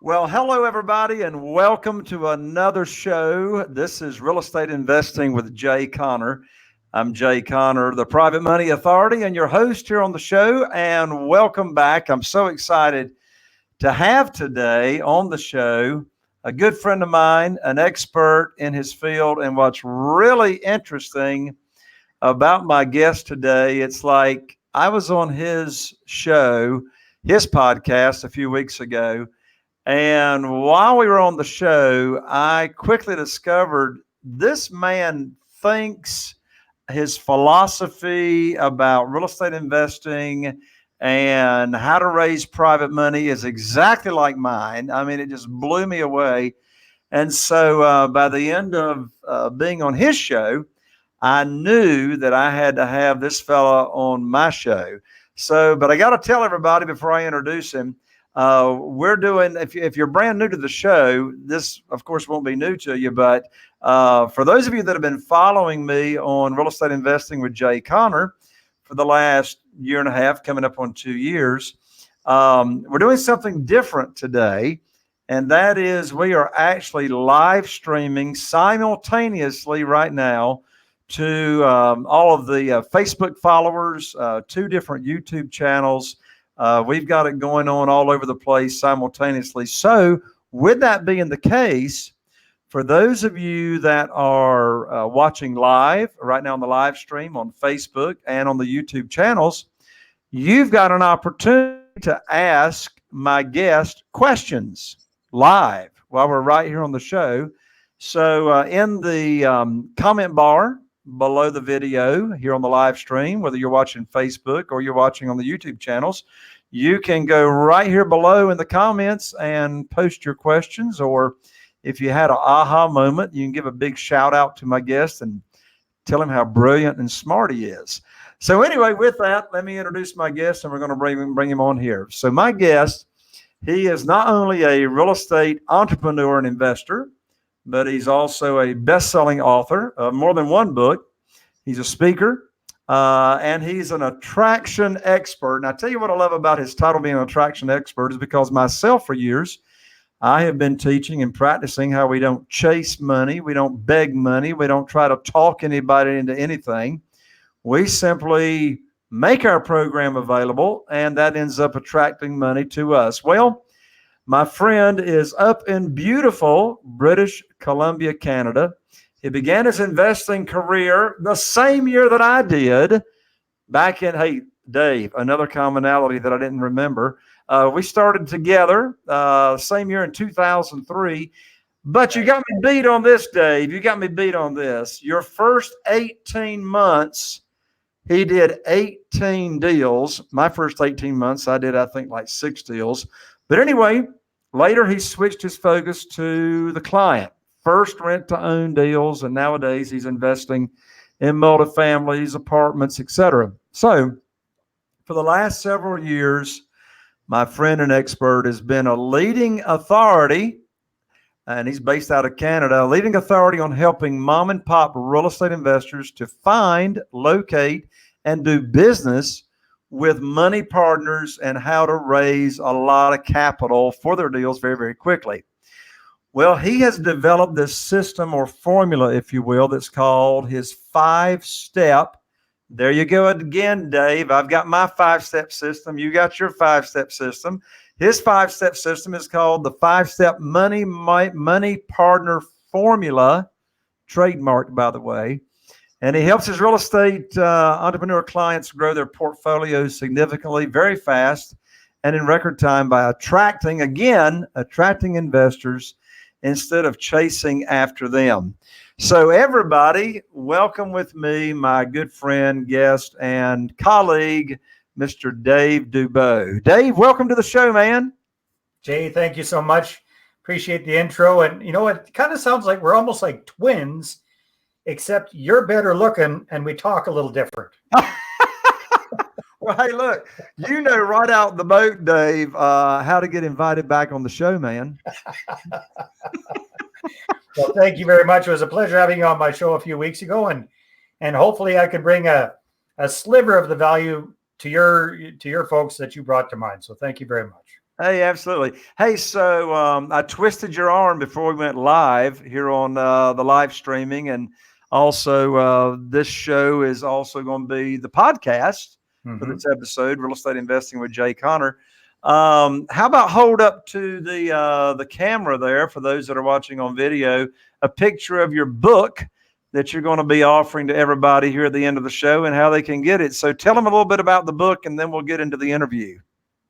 Well, hello, everybody, and welcome to another show. This is Real Estate Investing with Jay Conner. I'm Jay Conner, the Private Money Authority, and your host here on the show. And welcome back. I'm so excited to have today on the show a good friend of mine, an expert in his field. And what's really interesting about my guest today, it's like I was on his show, his podcast a few weeks ago. And while we were on the show, I quickly discovered this man thinks his philosophy about real estate investing and how to raise private money is exactly like mine. I mean, it just blew me away. And so by the end of being on his show, I knew that I had to have this fella on my show. So, but I got to tell everybody before I introduce him, we're doing, if you're brand new to the show, this of course won't be new to you, but for those of you that have been following me on Real Estate Investing with Jay Conner for the last year and a half, coming up on 2 years, we're doing something different today. And that is we are actually live streaming simultaneously right now to all of the Facebook followers, 2 different YouTube channels. We've got it going on all over the place simultaneously. So with that being the case, for those of you that are watching live right now on the live stream on Facebook and on the YouTube channels, you've got an opportunity to ask my guest questions live while we're right here on the show. So in the comment bar below the video here on the live stream, whether you're watching Facebook or you're watching on the YouTube channels, you can go right here below in the comments and post your questions. Or if you had an aha moment, you can give a big shout out to my guest and tell him how brilliant and smart he is. So anyway, with that, let me introduce my guest, and we're going to bring him on here. So my guest, he is not only a real estate entrepreneur and investor, but he's also a best-selling author of more than one book. He's a speaker, and he's an attraction expert. And I tell you what I love about his title being an attraction expert is because myself for years, I have been teaching and practicing how we don't chase money. We don't beg money. We don't try to talk anybody into anything. We simply make our program available, and that ends up attracting money to us. Well, my friend is up in beautiful British Columbia, Canada. He began his investing career the same year that I did back in, hey, Dave, another commonality that I didn't remember. We started together same year in 2003. But you got me beat on this, Dave. You got me beat on this. Your first 18 months, he did 18 deals. My first 18 months, I did, I think, like 6 deals. But anyway, later he switched his focus to the client. First rent-to-own deals, and nowadays he's investing in multifamilies, apartments, etc. So for the last several years, my friend and expert has been a leading authority, and he's based out of Canada, a leading authority on helping mom and pop real estate investors to find, locate, and do business with money partners and how to raise a lot of capital for their deals very, very quickly. Well, he has developed this system or formula, if you will, that's called his 5-step. There you go again, Dave. I've got my 5-step system. You got your 5-step system. His 5-step system is called the 5-step money partner formula, trademarked, by the way. And he helps his real estate entrepreneur clients grow their portfolios significantly, very fast, and in record time by attracting investors instead of chasing after them. So everybody, welcome with me, my good friend, guest, and colleague, Mr. Dave Dubeau. Dave, welcome to the show, man. Jay, thank you so much. Appreciate the intro. And you know, it kind of sounds like we're almost like twins, except you're better looking and we talk a little different. Well, hey, look, you know right out the boat, Dave, how to get invited back on the show, man. Well, thank you very much. It was a pleasure having you on my show a few weeks ago, and hopefully I could bring a sliver of the value to your folks that you brought to mine. So thank you very much. Hey, absolutely. Hey, so I twisted your arm before we went live here on the live streaming, and also this show is also going to be the podcast for Mhm. this episode, Real Estate Investing with Jay Conner. How about hold up to the camera there for those that are watching on video, a picture of your book that you're going to be offering to everybody here at the end of the show and how they can get it. So tell them a little bit about the book, and then we'll get into the interview.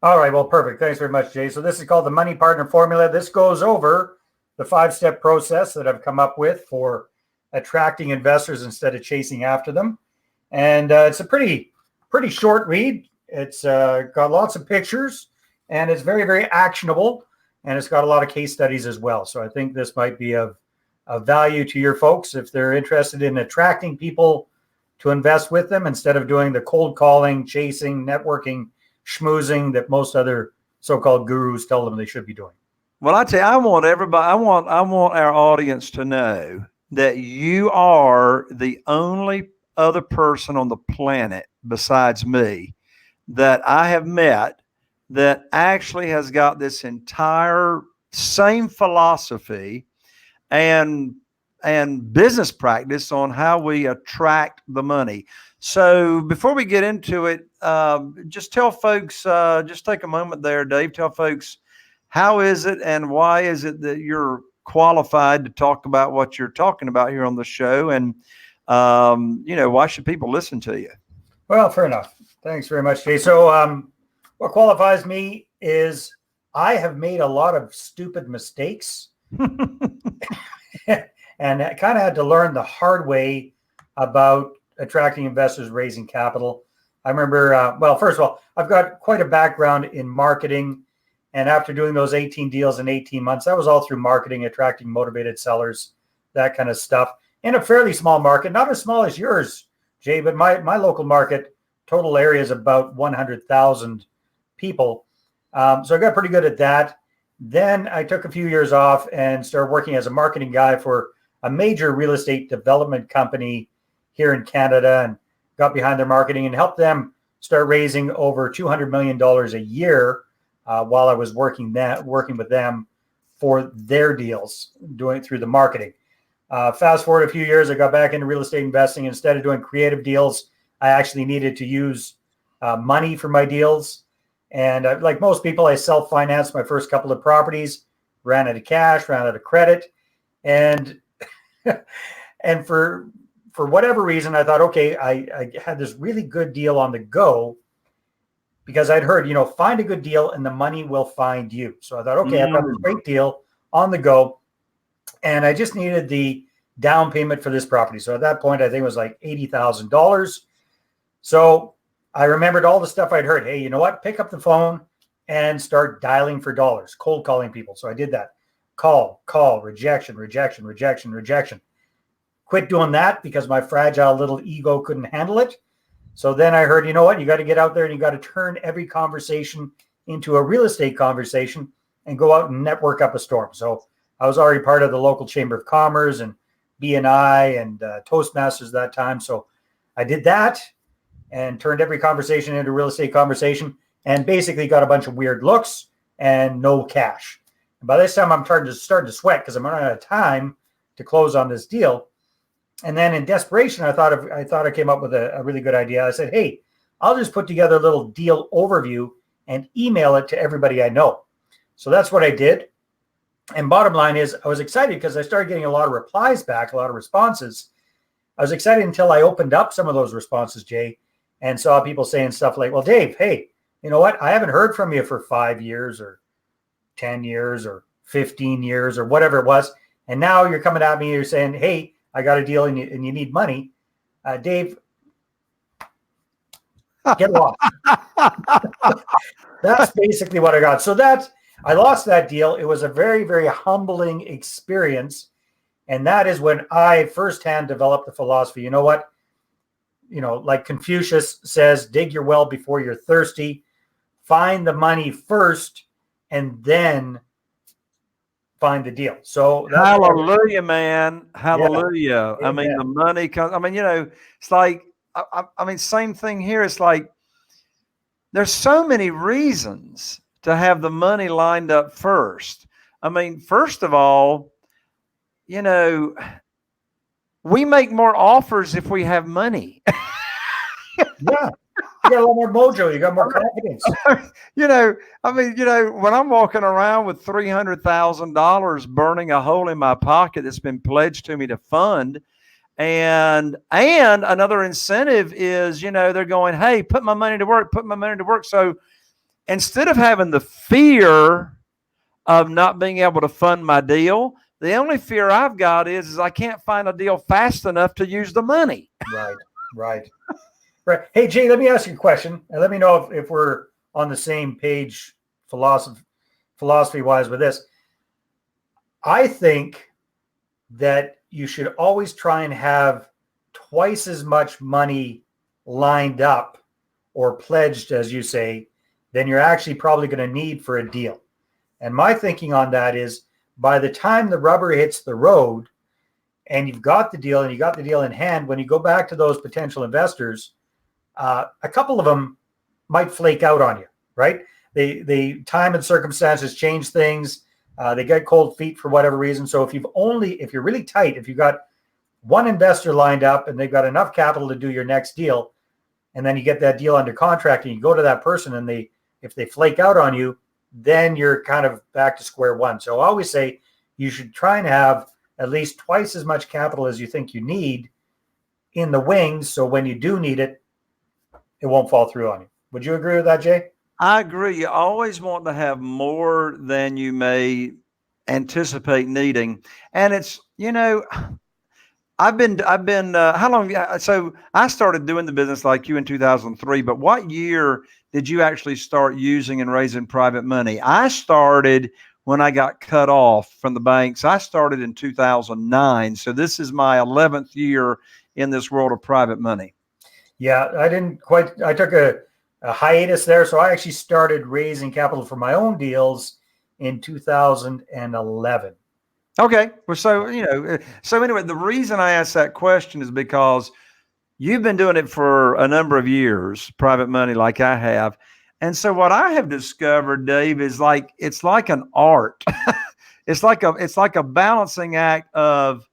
All right. Well, perfect. Thanks very much, Jay. So this is called the Money Partner Formula. This goes over the 5-step process that I've come up with for attracting investors instead of chasing after them. And it's a pretty short read. It's got lots of pictures, and it's very, very actionable. And it's got a lot of case studies as well. So I think this might be of value to your folks if they're interested in attracting people to invest with them instead of doing the cold calling, chasing, networking, schmoozing that most other so-called gurus tell them they should be doing. Well, I tell you, I want everybody, I want our audience to know that you are the only other person on the planet besides me that I have met that actually has got this entire same philosophy and business practice on how we attract the money. So before we get into it, just tell folks, just take a moment there, Dave, tell folks, how is it and why is it that you're qualified to talk about what you're talking about here on the show? And, why should people listen to you? Well, fair enough. Thanks very much, Jay. So what qualifies me is I have made a lot of stupid mistakes and I kind of had to learn the hard way about attracting investors, raising capital. I remember, well, first of all, I've got quite a background in marketing. And after doing those 18 deals in 18 months, that was all through marketing, attracting motivated sellers, that kind of stuff. In a fairly small market, not as small as yours, Jay, but my local market, total area is about 100,000 people. So I got pretty good at that. Then I took a few years off and started working as a marketing guy for a major real estate development company here in Canada and got behind their marketing and helped them start raising over $200 million a year while I was working with them for their deals, doing it through the marketing. Fast forward a few years, I got back into real estate investing. Instead of doing creative deals, I actually needed to use money for my deals. And like most people, I self-financed my first couple of properties, ran out of cash, ran out of credit. And and for whatever reason, I thought, okay, I had this really good deal on the go because I'd heard, find a good deal and the money will find you. So I thought, okay, I've got this great deal on the go. And I just needed the down payment for this property. So at that point, I think it was like $80,000. So I remembered all the stuff I'd heard. Hey, you know what? Pick up the phone and start dialing for dollars, cold calling people. So I did that. Call, rejection. Quit doing that because my fragile little ego couldn't handle it. So then I heard, you know what? You got to get out there and you got to turn every conversation into a real estate conversation and go out and network up a storm. So I was already part of the local Chamber of Commerce and BNI and Toastmasters at that time. So I did that and turned every conversation into a real estate conversation and basically got a bunch of weird looks and no cash. And by this time, I'm starting to sweat because I'm running out of time to close on this deal. And then in desperation, I thought I came up with a really good idea. I said, hey, I'll just put together a little deal overview and email it to everybody I know. So that's what I did. And bottom line is I was excited because I started getting a lot of replies back, a lot of responses. I was excited until I opened up some of those responses, Jay, and saw people saying stuff like, well, Dave, hey, you know what? I haven't heard from you for 5 years or 10 years or 15 years or whatever it was. And now you're coming at me, you're saying, hey, I got a deal and you need money. Dave, get lost. That's basically what I got. So I lost that deal. It was a very, very humbling experience. And that is when I firsthand developed the philosophy. You know what? Like Confucius says, dig your well before you're thirsty. Find the money first and then find the deal. So hallelujah, man. Hallelujah. Yeah. I mean, the money comes. I mean, it's like, I mean, same thing here. It's like, there's so many reasons to have the money lined up first. I mean, first of all, you know, we make more offers if we have money. Yeah. You got a lot more mojo. You got more confidence. When I'm walking around with $300,000 burning a hole in my pocket that's been pledged to me to fund, and another incentive is, they're going, hey, put my money to work, put my money to work. So instead of having the fear of not being able to fund my deal, the only fear I've got is I can't find a deal fast enough to use the money. Right. Hey, Jay, let me ask you a question, and let me know if we're on the same page philosophy-wise with this. I think that you should always try and have twice as much money lined up or pledged, as you say, than you're actually probably going to need for a deal. And my thinking on that is, by the time the rubber hits the road and you've got the deal and you got the deal in hand, when you go back to those potential investors, a couple of them might flake out on you, right? They time and circumstances change things. They get cold feet for whatever reason. So if you're really tight, if you've got one investor lined up and they've got enough capital to do your next deal, and then you get that deal under contract and you go to that person and if they flake out on you, then you're kind of back to square one. So I always say you should try and have at least twice as much capital as you think you need in the wings. So when you do need it, it won't fall through on you. Would you agree with that, Jay? I agree. You always want to have more than you may anticipate needing. And it's, I've been, how long? So I started doing the business like you in 2003, but what year did you actually start using and raising private money? I started when I got cut off from the banks. I started in 2009. So this is my 11th year in this world of private money. Yeah, I took a hiatus there. So I actually started raising capital for my own deals in 2011. Okay. Well, so anyway, the reason I asked that question is because you've been doing it for a number of years, private money, like I have. And so what I have discovered, Dave, is it's like an art. It's like a balancing act of,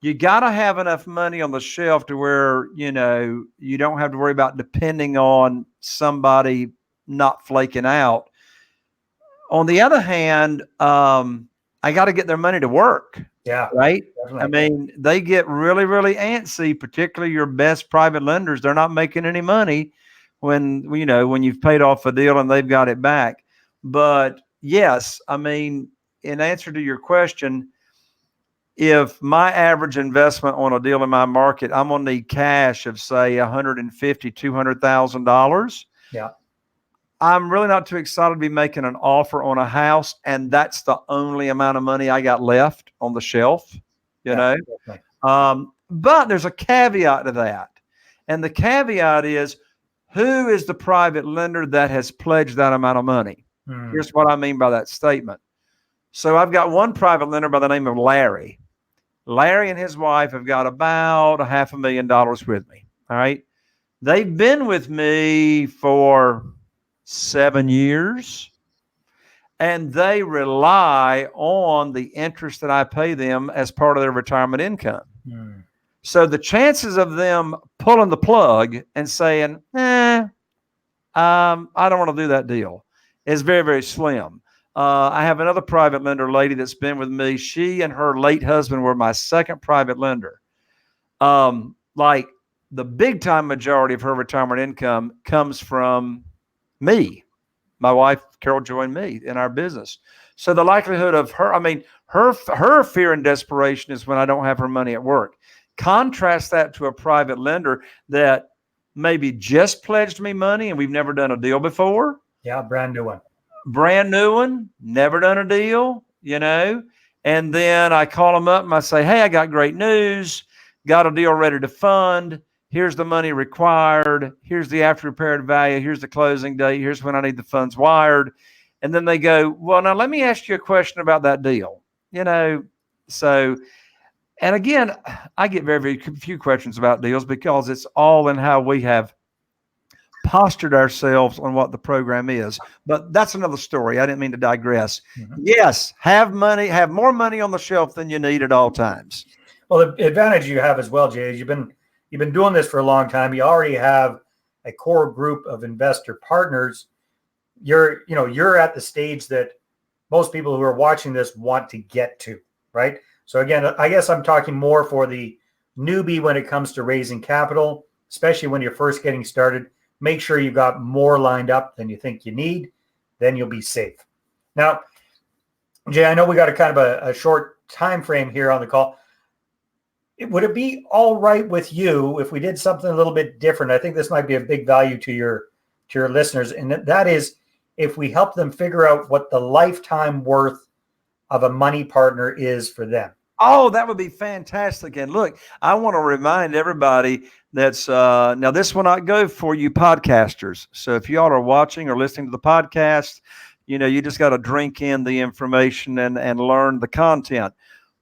you got to have enough money on the shelf to where, you don't have to worry about depending on somebody not flaking out. On the other hand, I got to get their money to work. Yeah. Right. Definitely. I mean, they get really, really antsy, particularly your best private lenders. They're not making any money when you've paid off a deal and they've got it back. But yes, I mean, in answer to your question, if my average investment on a deal in my market, I'm going to need cash of say $150,000, $200,000. Yeah. I'm really not too excited to be making an offer on a house, and that's the only amount of money I got left on the shelf, Definitely. But there's a caveat to that. And the caveat is, who is the private lender that has pledged that amount of money? Here's what I mean by that statement. So I've got one private lender by the name of Larry. Larry and his wife have got about $500,000 with me. All right. They've been with me for 7 years, and they rely on the interest that I pay them as part of their retirement income. So the chances of them pulling the plug and saying, I don't want to do that deal is very, very slim. I have another private lender lady that's been with me. She and her late husband were my second private lender. Like the big time majority of her retirement income comes from me. My wife, Carol, joined me in our business. So the likelihood of her, her fear and desperation is when I don't have her money at work. Contrast that to a private lender that maybe just pledged me money and we've never done a deal before. Yeah, brand new one, never done a deal, and then I call them up and I say, hey, I got great news, got a deal ready to fund. Here's the money required. Here's the after repaired value. Here's the closing date. Here's when I need the funds wired. And then they go, well, now let me ask you a question about that deal. So, and again, I get very, very few questions about deals because it's all in how we have postured ourselves on what the program is. But that's another story. I didn't mean to digress. Mhm. Yes, have more money on the shelf than you need at all times. Well, the advantage you have as well, Jay, is you've been doing this for a long time. You already have a core group of investor partners. You're at the stage that most people who are watching this want to get to, right? So again, I guess I'm talking more for the newbie when it comes to raising capital, especially when you're first getting started. Make sure you've got more lined up than you think you need, then you'll be safe. Now, Jay, I know we got a kind of a short time frame here on the call. Would it be all right with you if we did something a little bit different? I think this might be a big value to your listeners, and that is if we help them figure out what the lifetime worth of a money partner is for them. Oh, that would be fantastic. And look, I want to remind everybody that's now this will not go for you podcasters. So if you all are watching or listening to the podcast, you just got to drink in the information and learn the content.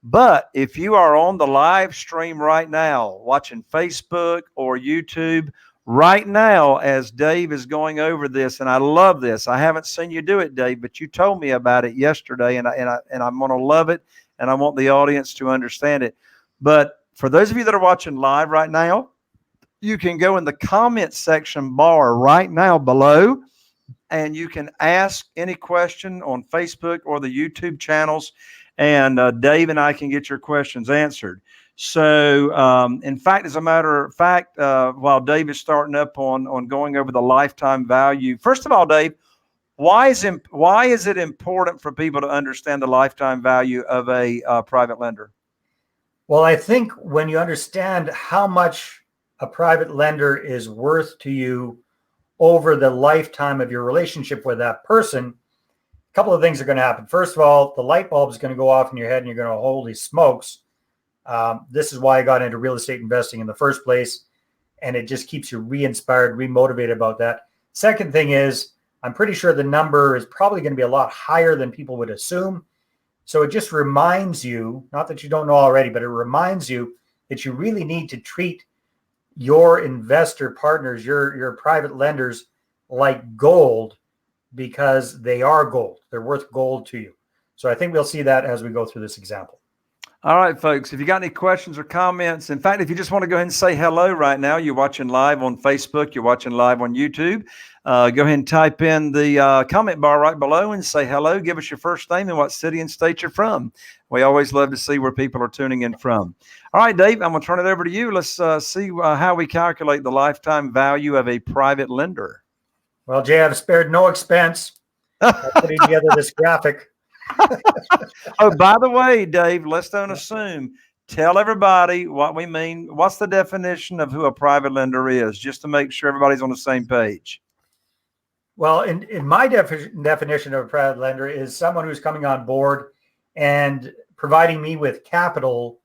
But if you are on the live stream right now, watching Facebook or YouTube right now, as Dave is going over this, and I love this. I haven't seen you do it, Dave, but you told me about it yesterday, and I'm going to love it, and I want the audience to understand it. But for those of you that are watching live right now, you can go in the comment section bar right now below, and you can ask any question on Facebook or the YouTube channels, and Dave and I can get your questions answered. So, in fact, as a matter of fact, while Dave is starting up on going over the lifetime value, first of all, Dave, why is it important for people to understand the lifetime value of a private lender? Well, I think when you understand how much a private lender is worth to you over the lifetime of your relationship with that person, a couple of things are going to happen. First of all, the light bulb is going to go off in your head and you're going to, holy smokes. This is why I got into real estate investing in the first place. And it just keeps you re-inspired, re-motivated about that. Second thing is, I'm pretty sure the number is probably going to be a lot higher than people would assume. So it just reminds you, not that you don't know already, but it reminds you that you really need to treat your investor partners, your private lenders, like gold, because they are gold. They're worth gold to you. So I think we'll see that as we go through this example. All right, folks, if you got any questions or comments, in fact, if you just want to go ahead and say hello right now, you're watching live on Facebook, you're watching live on YouTube, go ahead and type in the comment bar right below and say hello. Give us your first name and what city and state you're from. We always love to see where people are tuning in from. All right, Dave, I'm going to turn it over to you. Let's see how we calculate the lifetime value of a private lender. Well, Jay, I've spared no expense putting together this graphic. Oh, by the way, Dave, let's don't assume. Tell everybody what we mean. What's the definition of who a private lender is, just to make sure everybody's on the same page? Well, in my definition of a private lender is someone who's coming on board and providing me with capital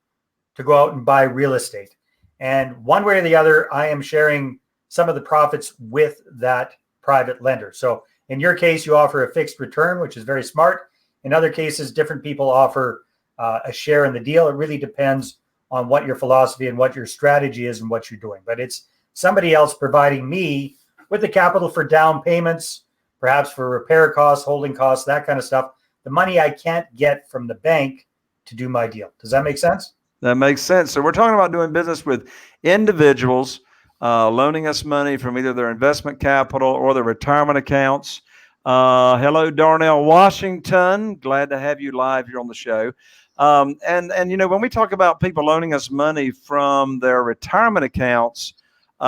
to go out and buy real estate. And one way or the other, I am sharing some of the profits with that private lender. So in your case, you offer a fixed return, which is very smart. In other cases, different people offer a share in the deal. It really depends on what your philosophy and what your strategy is and what you're doing. But it's somebody else providing me with the capital for down payments, perhaps for repair costs, holding costs, that kind of stuff. The money I can't get from the bank to do my deal. Does that make sense? That makes sense. So we're talking about doing business with individuals loaning us money from either their investment capital or their retirement accounts. Hello, Darnell Washington. Glad to have you live here on the show. And when we talk about people loaning us money from their retirement accounts, we're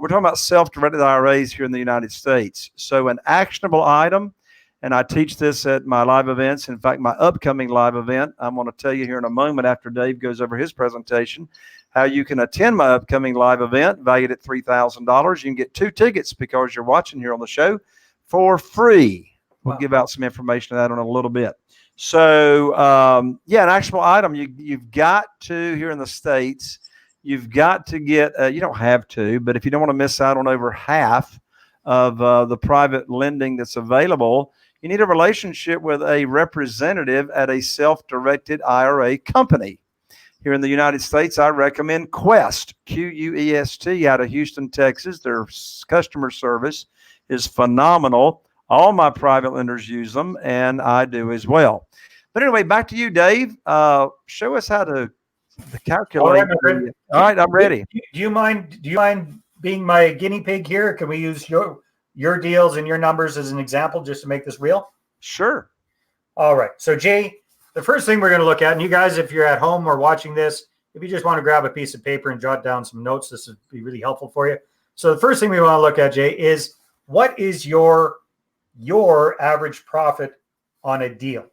talking about self-directed IRAs here in the United States. So an actionable item, and I teach this at my live events. In fact, my upcoming live event, I'm going to tell you here in a moment after Dave goes over his presentation, how you can attend my upcoming live event valued at $3,000. You can get 2 tickets because you're watching here on the show for free. We'll give out some information on that in a little bit. So, an actual item, you've got to, here in the States, you've got to get, you don't have to, but if you don't want to miss out on over half of the private lending that's available, you need a relationship with a representative at a self-directed IRA company. here in the United States, I recommend Quest, Quest, out of Houston, Texas. Their customer service is phenomenal. All my private lenders use them, and I do as well. But anyway, back to you, Dave. Show us how to calculate. All right, I'm ready. Do you mind being my guinea pig here? Can we use your deals and your numbers as an example just to make this real? Sure. All right. So, Jay, the first thing we're going to look at, and you guys, if you're at home or watching this, if you just want to grab a piece of paper and jot down some notes, this would be really helpful for you. So the first thing we want to look at, Jay, is what is your average profit on a deal?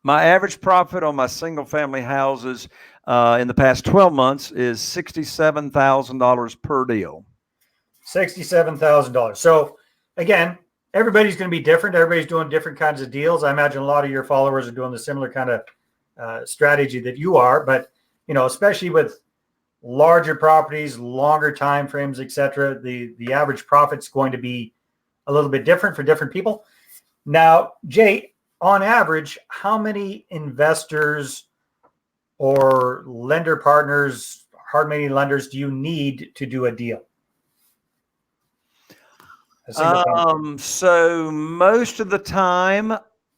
My average profit on my single family houses in the past 12 months is $67,000 per deal. $67,000. So again, everybody's going to be different. Everybody's doing different kinds of deals. I imagine a lot of your followers are doing the similar kind of strategy that you are, but especially with larger properties, longer time frames, etc., the average profit's going to be a little bit different for different people. Now, Jay, on average, how many investors or lender partners, hard money lenders, do you need to do a deal? So most of the time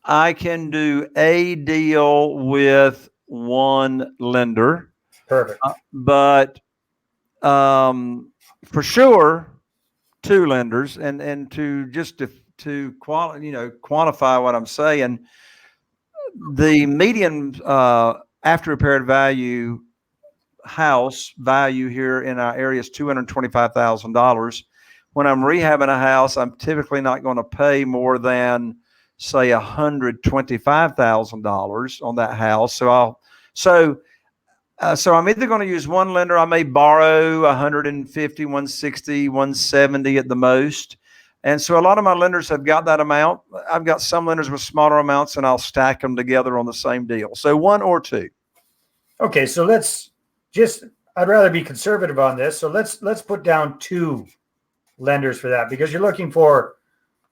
I can do a deal with one lender. Perfect. But for sure, two lenders, and to quantify what I'm saying, the median after repaired value house value here in our area is $225,000. When I'm rehabbing a house, I'm typically not going to pay more than, say, $125,000 on that house. So I'm either going to use one lender. I may borrow 150, 160, 170 at the most. And so a lot of my lenders have got that amount. I've got some lenders with smaller amounts, and I'll stack them together on the same deal. So one or two. Okay, so I'd rather be conservative on this. So let's put down two lenders for that, because you're looking for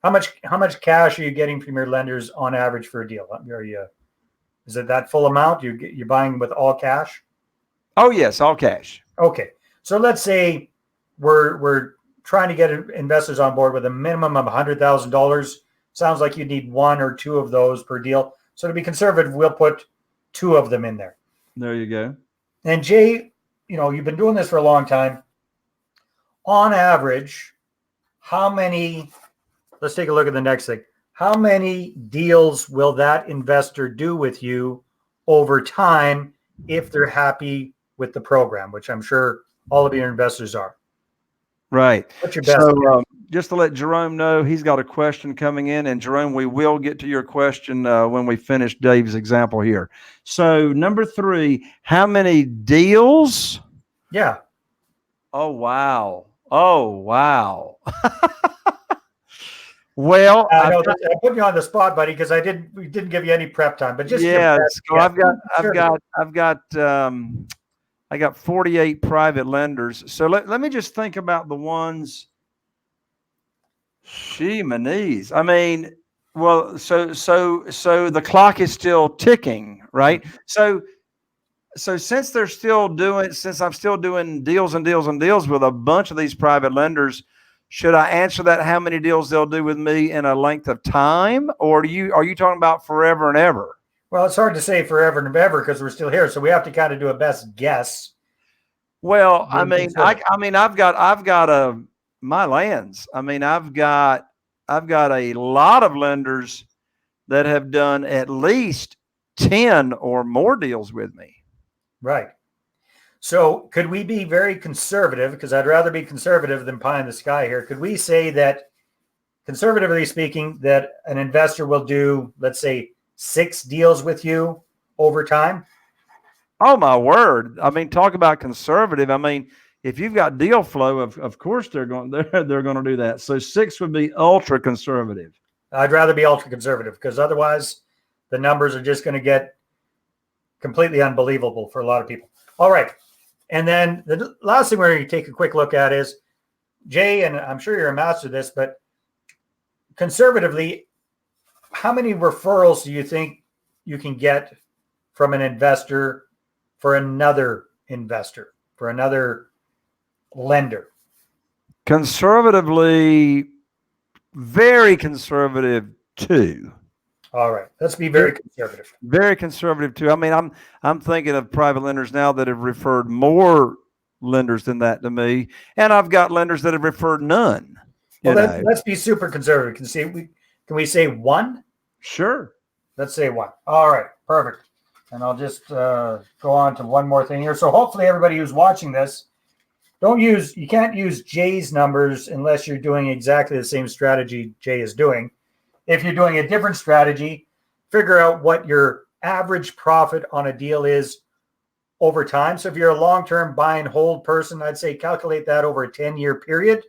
how much cash are you getting from your lenders on average for a deal? Is it that full amount? You're buying with all cash? Oh yes, all cash. Okay, so let's say we're trying to get investors on board with a minimum of $100,000. Sounds like you need one or two of those per deal. So to be conservative, we'll put two of them in there. There you go. And Jay, you've been doing this for a long time. On average, let's take a look at the next thing. How many deals will that investor do with you over time if they're happy with the program, which I'm sure all of your investors are? Right. What's your best? So just to let Jerome know, he's got a question coming in. And Jerome, we will get to your question when we finish Dave's example here. So number 3, how many deals? Yeah. Oh, wow. Well, I put you on the spot, buddy, because we didn't give you any prep time, but just so I got 48 private lenders. So let me just think about the ones. Shemanese. I mean, well, so the clock is still ticking, right? So since I'm still doing deals and deals and deals with a bunch of these private lenders, should I answer that how many deals they'll do with me in a length of time, or are you talking about forever and ever? Well, it's hard to say forever and ever because we're still here, so we have to kind of do a best guess. Well, I mean, I've got my lands. I mean, I've got a lot of lenders that have done at least 10 or more deals with me. Right. So could we be very conservative? Because I'd rather be conservative than pie in the sky here. Could we say that, conservatively speaking, that an investor will do, let's say, 6 deals with you over time? Oh, my word. I mean, talk about conservative. I mean, if you've got deal flow, of course they're going to do that. So 6 would be ultra conservative. I'd rather be ultra conservative because otherwise the numbers are just going to get completely unbelievable for a lot of people. All right. And then the last thing we're going to take a quick look at is, Jay, and I'm sure you're a master of this, but conservatively, how many referrals do you think you can get from an investor for another investor, for another lender? Conservatively, very conservative 2. All right, let's be very conservative. Very conservative 2. I mean, I'm thinking of private lenders now that have referred more lenders than that to me, and I've got lenders that have referred none. Well, let's be super conservative. Can we say 1? Sure. Let's say 1. All right, perfect. And I'll just go on to one more thing here. So hopefully everybody who's watching this, you can't use Jay's numbers unless you're doing exactly the same strategy Jay is doing. If you're doing a different strategy, figure out what your average profit on a deal is over time. So if you're a long-term buy and hold person, I'd say calculate that over a 10-year period,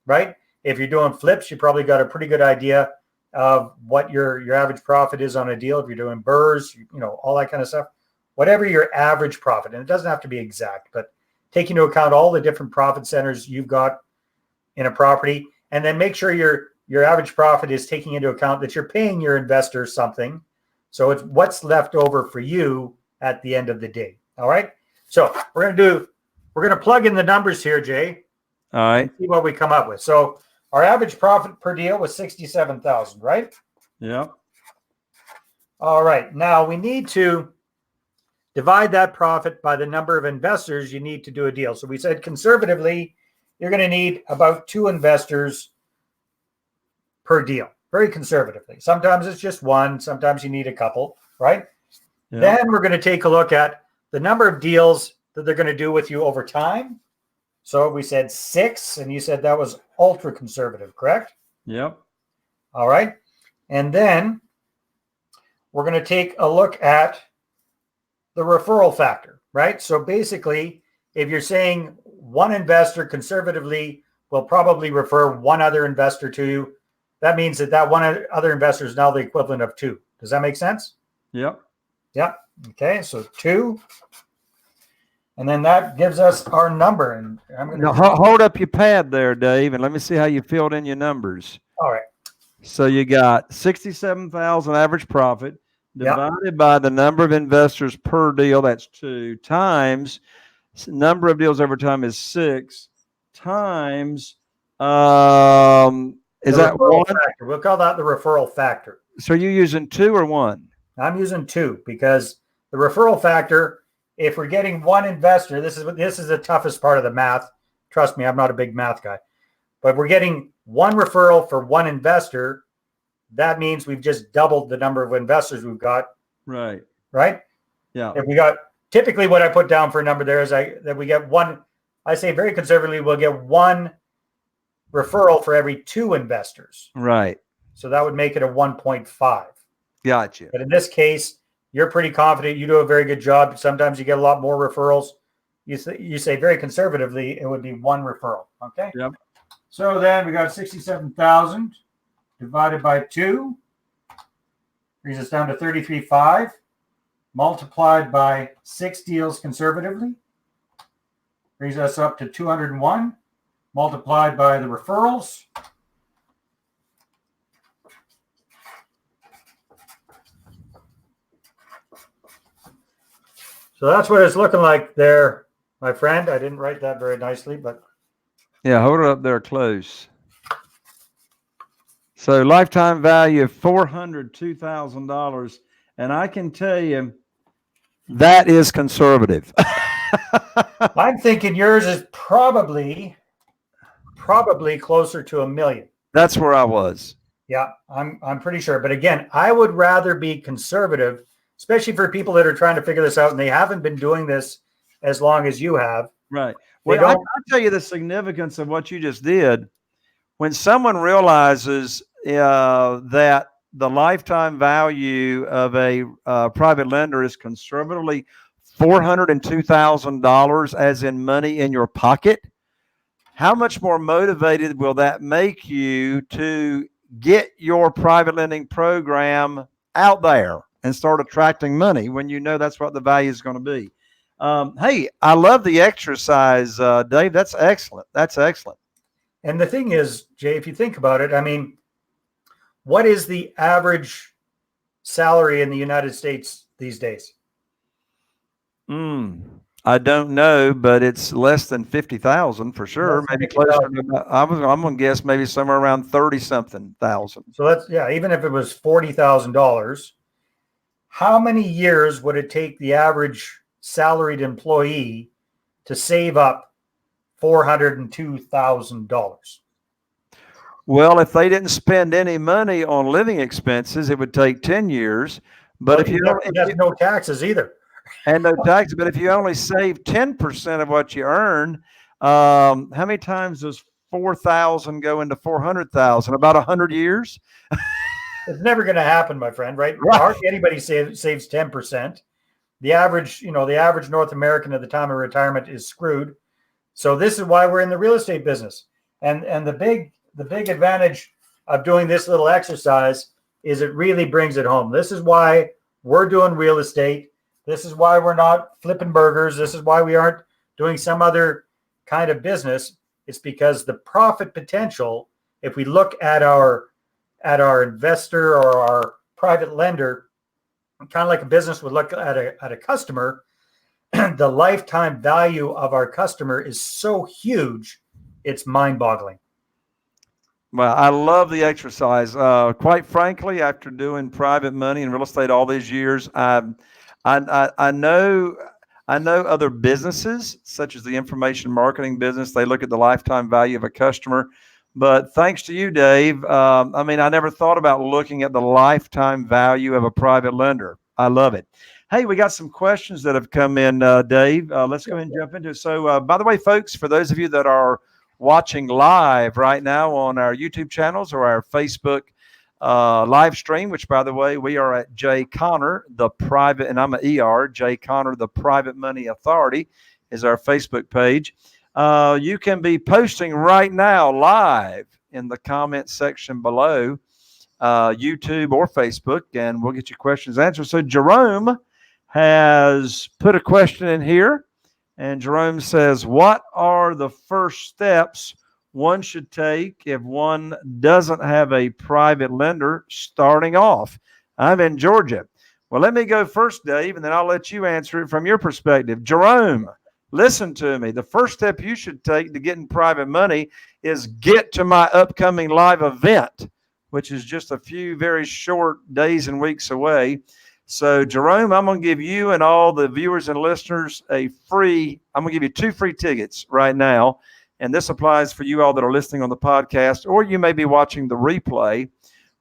right? If you're doing flips, you probably got a pretty good idea of what your average profit is on a deal. If you're doing burrs, all that kind of stuff, whatever your average profit, and it doesn't have to be exact, but take into account all the different profit centers you've got in a property, and then make sure your average profit is taking into account that you're paying your investor something. So it's what's left over for you at the end of the day. All right. So we're going to plug in the numbers here, Jay. All right. See what we come up with. So our average profit per deal was $67,000, right? Yeah. All right. Now we need to divide that profit by the number of investors you need to do a deal. So we said conservatively, you're going to need about 2 investors per deal, very conservatively. Sometimes it's just 1. Sometimes you need a couple, right? Yeah. Then we're going to take a look at the number of deals that they're going to do with you over time. So we said 6, and you said that was ultra conservative, correct? Yep. All right. And then we're going to take a look at the referral factor, right? So basically, if you're saying 1 investor conservatively will probably refer 1 other investor to you, that means that 1 other investor is now the equivalent of 2. Does that make sense? Yep. Yep. Okay. So 2. And then that gives us our number. And I'm going to hold up your pad there, Dave, and let me see how you filled in your numbers. All right. So you got 67,000 average profit divided by the number of investors per deal. That's 2 times number of deals over time is 6 times. Is that 1? Factor. We'll call that the referral factor. So you're using 2 or 1? I'm using 2 because the referral factor, if we're getting 1 investor, this is the toughest part of the math. Trust me, I'm not a big math guy. But we're getting 1 referral for 1 investor. That means we've just doubled the number of investors we've got. Right. Right? Yeah. If we got, typically what I put down for a number there is that we get 1, I say very conservatively, we'll get 1 referral for every 2 investors. Right. So that would make it a 1.5. Gotcha. But in this case, you're pretty confident. You do a very good job. Sometimes you get a lot more referrals. You say very conservatively, it would be 1 referral. Okay. Yep. So then we got 67,000 divided by 2 brings us down to 33.5 multiplied by 6 deals conservatively brings us up to 201 multiplied by the referrals. So that's what it's looking like there, my friend. I didn't write that very nicely, but. Yeah, hold it up there close. So lifetime value of $402,000. And I can tell you that is conservative. I'm thinking yours is probably closer to $1 million. That's where I was. Yeah, I'm pretty sure. But again, I would rather be conservative, especially for people that are trying to figure this out and they haven't been doing this as long as you have. Right. Well, I'll tell you the significance of what you just did. When someone realizes that the lifetime value of a private lender is conservatively $402,000 as in money in your pocket, how much more motivated will that make you to get your private lending program out there and start attracting money when you know that's what the value is going to be? Hey, I love the exercise, Dave. That's excellent. That's excellent. And the thing is, Jay, if you think about it, I mean, what is the average salary in the United States these days? I don't know, but it's less than 50,000 for sure. Less than Maybe closer 50,000. to, I'm going to guess maybe somewhere around 30 something thousand. So even if it was $40,000, how many years would it take the average salaried employee to save up $402,000? Well, if they didn't spend any money on living expenses, it would take 10 years. But Well, that's no taxes either. And no tax, but if you only save 10% of what you earn, how many times does 4,000 go into 400,000? About 100 years? It's never going to happen, my friend, right? Right. Hardly anybody saves 10%. The average North American at the time of retirement is screwed. So this is why we're in the real estate business. And the big advantage of doing this little exercise is it really brings it home. This is why we're doing real estate. This is why we're not flipping burgers. This is why we aren't doing some other kind of business. It's because the profit potential, if we look at our investor or our private lender, kind of like a business would look at a customer, the lifetime value of our customer is so huge, it's mind-boggling. Well, I love the exercise. Quite frankly, after doing private money and real estate all these years, I know other businesses such as the information marketing business. They look at the lifetime value of a customer. But thanks to you, Dave, I never thought about looking at the lifetime value of a private lender. I love it. Hey, we got some questions that have come in, Dave. Let's go ahead and jump into it. So, by the way, folks, for those of you that are watching live right now on our YouTube channels or our Facebook live stream, which, by the way, we are at Jay Conner, the private, and I'm an ER, Jay Conner, the Private Money Authority is our Facebook page. You can be posting right now live in the comment section below, YouTube or Facebook, and we'll get your questions answered. So Jerome has put a question in here, and Jerome says, what are the first steps one should take if one doesn't have a private lender starting off? I'm in Georgia. Well, let me go first, Dave, and then I'll let you answer it from your perspective. Jerome, listen to me. The first step you should take to getting private money is get to my upcoming live event, which is just a few very short days and weeks away. So, Jerome, I'm going to give you and all the viewers and listeners I'm going to give you 2 free tickets right now. And this applies for you all that are listening on the podcast, or you may be watching the replay.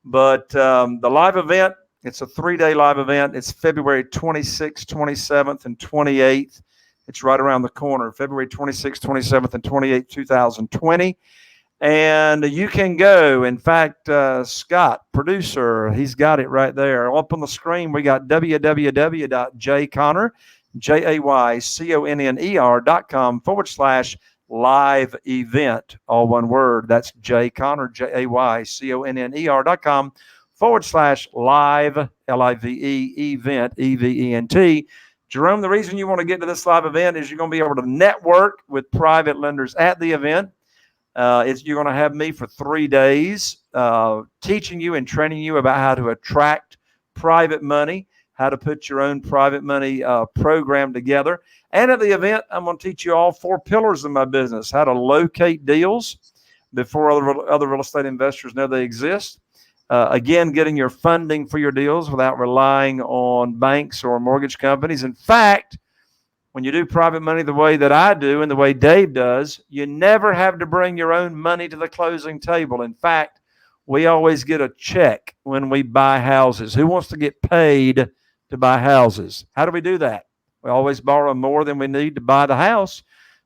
But the live event, it's a 3-day live event. It's February 26th, 27th, and 28th. It's right around the corner, February 26th, 27th, and 28th, 2020. And you can go. In fact, Scott, producer, he's got it right there. Up on the screen, we got www.jayconner, JAYCONNER.com/live event, all one word. That's JayConner, JAYCONNER.com/live, LIVE, event, EVENT. Jerome, the reason you want to get to this live event is you're going to be able to network with private lenders at the event. You're going to have me for 3 days teaching you and training you about how to attract private money, how to put your own private money program together. And at the event, I'm going to teach you all 4 pillars of my business: how to locate deals before other real estate investors know they exist. Again, getting your funding for your deals without relying on banks or mortgage companies. In fact, when you do private money the way that I do and the way Dave does, you never have to bring your own money to the closing table. In fact, we always get a check when we buy houses. Who wants to get paid to buy houses? How do we do that? We always borrow more than we need to buy the house,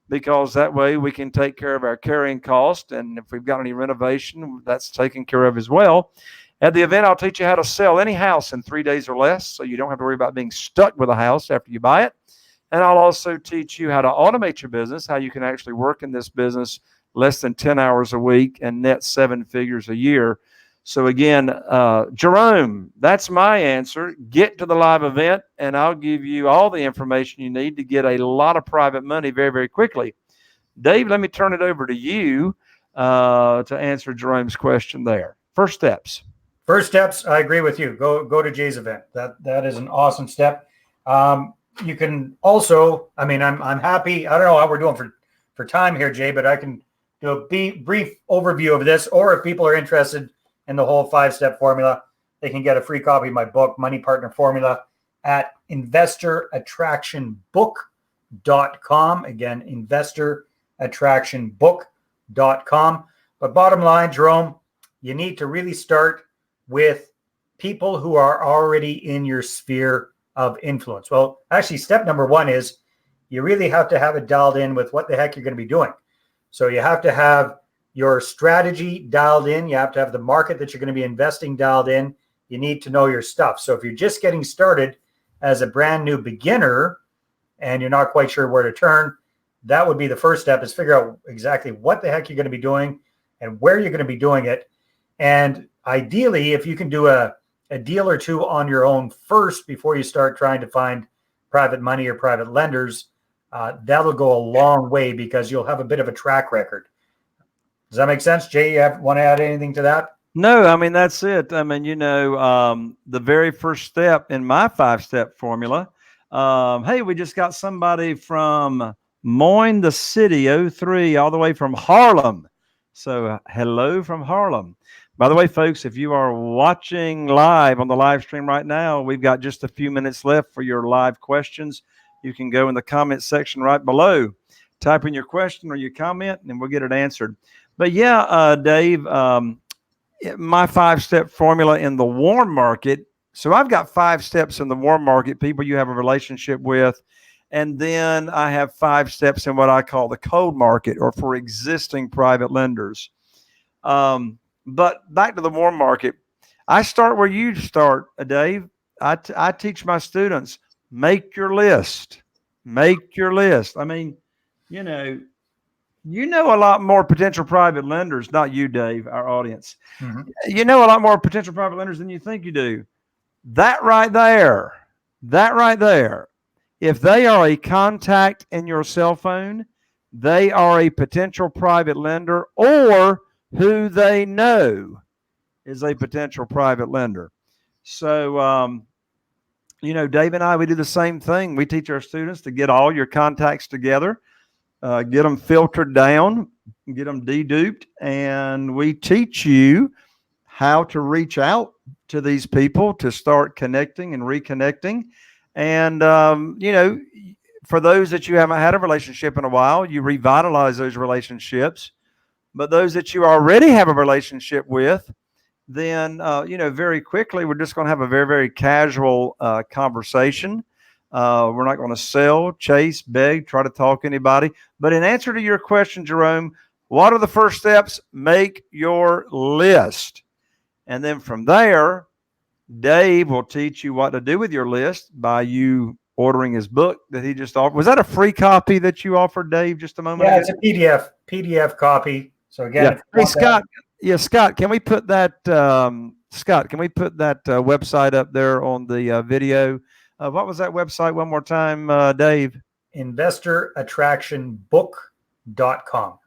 because that way we can take care of our carrying cost. And if we've got any renovation, that's taken care of as well. At the event, I'll teach you how to sell any house in 3 days or less, so you don't have to worry about being stuck with a house after you buy it. And I'll also teach you how to automate your business, how you can actually work in this business less than 10 hours a week and net 7 figures a year. So again, Jerome, that's my answer. Get to the live event, and I'll give you all the information you need to get a lot of private money very, very quickly. Dave, let me turn it over to you to answer Jerome's question there. First steps. First steps, I agree with you. Go to Jay's event. That is an awesome step. you can also, I mean, I'm happy. I don't know how we're doing for time here, Jay, but I can do a brief overview of this. Or if people are interested in the whole 5-step formula, they can get a free copy of my book, Money Partner Formula, at investorattractionbook.com. Again, investorattractionbook.com. But bottom line, Jerome, you need to really start with people who are already in your sphere of influence. Well, actually, step number 1 is you really have to have it dialed in with what the heck you're going to be doing. So you have to have your strategy dialed in. You have to have the market that you're going to be investing dialed in. You need to know your stuff. So if you're just getting started as a brand new beginner and you're not quite sure where to turn, that would be the first step, is figure out exactly what the heck you're going to be doing and where you're going to be doing it. And ideally, if you can do a deal or two on your own first before you start trying to find private money or private lenders, that'll go a long way because you'll have a bit of a track record. Does that make sense? Jay, you want to add anything to that? No, I mean, that's it. I mean, the very first step in my 5-step formula, hey, we just got somebody from Moyne the City, 03, all the way from Harlem. So hello from Harlem. By the way, folks, if you are watching live on the live stream right now, we've got just a few minutes left for your live questions. You can go in the comment section right below, type in your question or your comment, and we'll get it answered. But yeah, Dave, my 5-step formula in the warm market. So I've got 5 steps in the warm market, people you have a relationship with. And then I have 5 steps in what I call the cold market, or for existing private lenders. But back to the warm market, I start where you start, Dave. I teach my students, make your list. Make your list. I mean, you know a lot more potential private lenders, not you, Dave, our audience. Mm-hmm. You know a lot more potential private lenders than you think you do. That right there, if they are a contact in your cell phone, they are a potential private lender, or who they know is a potential private lender. So, Dave and I, we do the same thing. We teach our students to get all your contacts together, get them filtered down, get them deduped, and we teach you how to reach out to these people to start connecting and reconnecting. And, for those that you haven't had a relationship in a while, you revitalize those relationships. But those that you already have a relationship with, then, very quickly, we're just going to have a very, very casual conversation. We're not going to sell, chase, beg, try to talk anybody. But in answer to your question, Jerome, what are the first steps? Make your list. And then from there, Dave will teach you what to do with your list by you ordering his book that he just offered. Was that a free copy that you offered,Ave, just a moment ago? It's a PDF copy. So again, hey, Scott. Yeah, Scott, can we put that website up there on the video? What was that website one more time, Dave? investorattractionbook.com.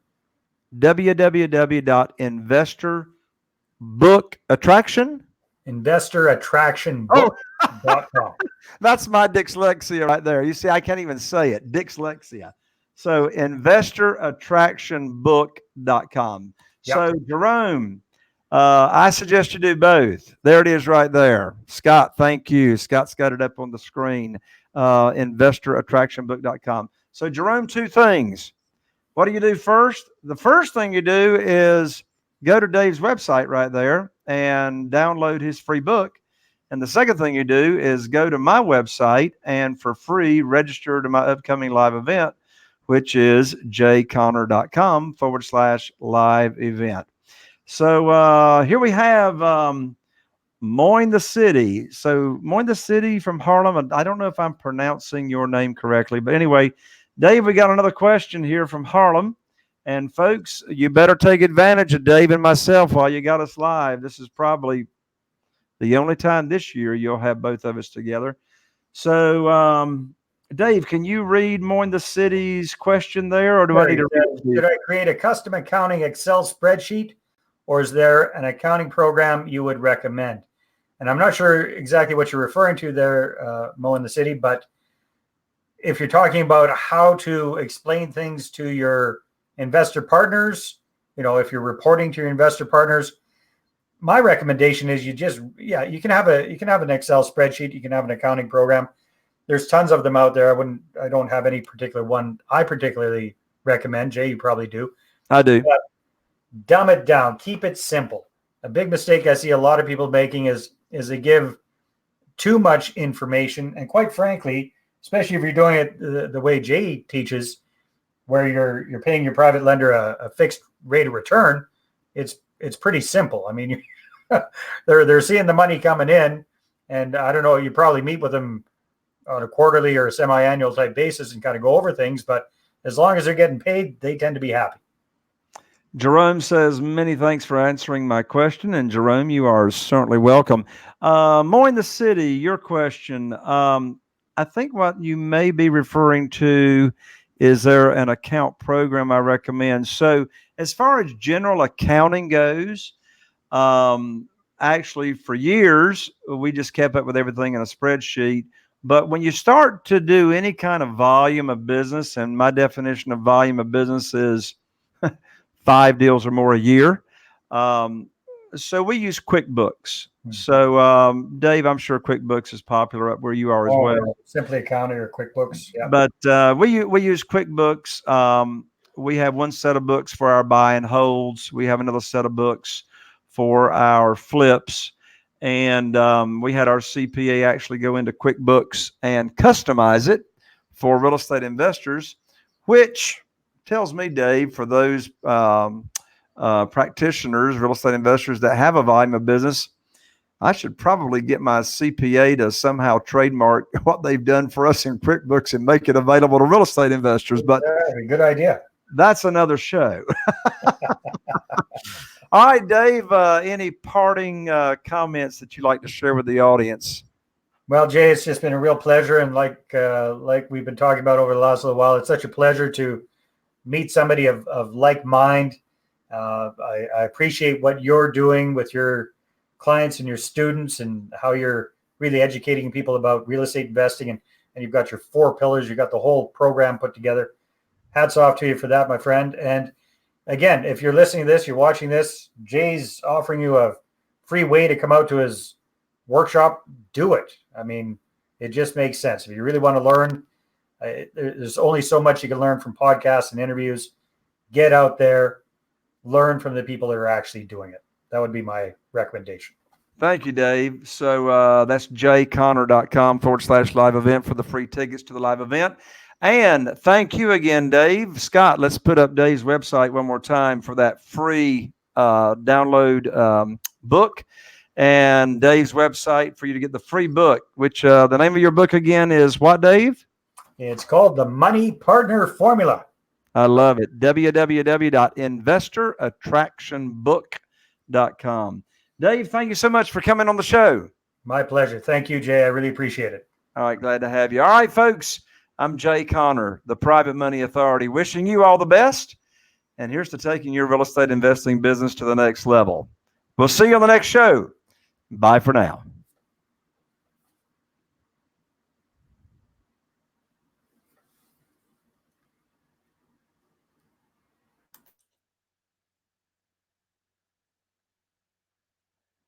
investorattractionbook.com. That's my dyslexia right there. You see, I can't even say it. Dyslexia. So investorattractionbook.com. Yep. So Jerome, I suggest you do both. There it is right there. Scott, thank you. Scott's got it up on the screen. Investorattractionbook.com. So Jerome, 2 things. What do you do first? The first thing you do is go to Dave's website right there and download his free book. And the second thing you do is go to my website and for free register to my upcoming live event, which is jconner.com/live event. So here we have Moyne the City. So Moyne the City from Harlem. I don't know if I'm pronouncing your name correctly, but anyway, Dave, we got another question here from Harlem. And folks, you better take advantage of Dave and myself while you got us live. This is probably the only time this year you'll have both of us together. So, Dave, can you read Moyne the City's question there, or do I need to read it? Should I create a custom accounting Excel spreadsheet, or is there an accounting program you would recommend? And I'm not sure exactly what you're referring to there, Moyne the City, but if you're talking about how to explain things to your investor partners, if you're reporting to your investor partners, my recommendation is you can have an Excel spreadsheet, you can have an accounting program. There's tons of them out there. I don't have any particular one I particularly recommend. Jay, you probably do. I do. But dumb it down. Keep it simple. A big mistake I see a lot of people making is they give too much information. And quite frankly, especially if you're doing it the way Jay teaches, where you're paying your private lender a fixed rate of return, it's pretty simple. I mean, they're seeing the money coming in, and I don't know, you probably meet with them on a quarterly or a semi-annual type basis and kind of go over things, but as long as they're getting paid, they tend to be happy. Jerome says, many thanks for answering my question. And Jerome, you are certainly welcome. Moine the City, your question. I think what you may be referring to, is there an account program I recommend? So as far as general accounting goes, actually for years, we just kept up with everything in a spreadsheet. But when you start to do any kind of volume of business, and my definition of volume of business is 5 deals or more a year. So we use QuickBooks. So Dave, I'm sure QuickBooks is popular up where you are as well. Simply Accounting or QuickBooks. Yeah. But we use QuickBooks. We have one set of books for our buy and holds. We have another set of books for our flips. And we had our CPA actually go into QuickBooks and customize it for real estate investors, which tells me, Dave, for those practitioners, real estate investors that have a volume of business, I should probably get my CPA to somehow trademark what they've done for us in QuickBooks and make it available to real estate investors. But good idea. That's another show. All right, Dave, any parting comments that you'd like to share with the audience? Well, Jay, it's just been a real pleasure. And like we've been talking about over the last little while, it's such a pleasure to meet somebody of like mind. I appreciate what you're doing with your clients and your students and how you're really educating people about real estate investing. And you've got your 4 pillars. You've got the whole program put together. Hats off to you for that, my friend. And again, if you're listening to this, you're watching this, Jay's offering you a free way to come out to his workshop. Do it. I mean, it just makes sense. If you really want to learn, there's only so much you can learn from podcasts and interviews. Get out there, learn from the people that are actually doing it. That would be my recommendation. Thank you, Dave. So that's jayconner.com/live event for the free tickets to the live event. And thank you again, Dave. Scott, let's put up Dave's website one more time for that free download book. And Dave's website for you to get the free book, which the name of your book again is what, Dave? It's called The Money Partner Formula. I love it. www.investorattractionbook.com. Dave, thank you so much for coming on the show. My pleasure. Thank you, Jay. I really appreciate it. All right. Glad to have you. All right, folks. I'm Jay Conner, the Private Money Authority, wishing you all the best. And here's to taking your real estate investing business to the next level. We'll see you on the next show. Bye for now.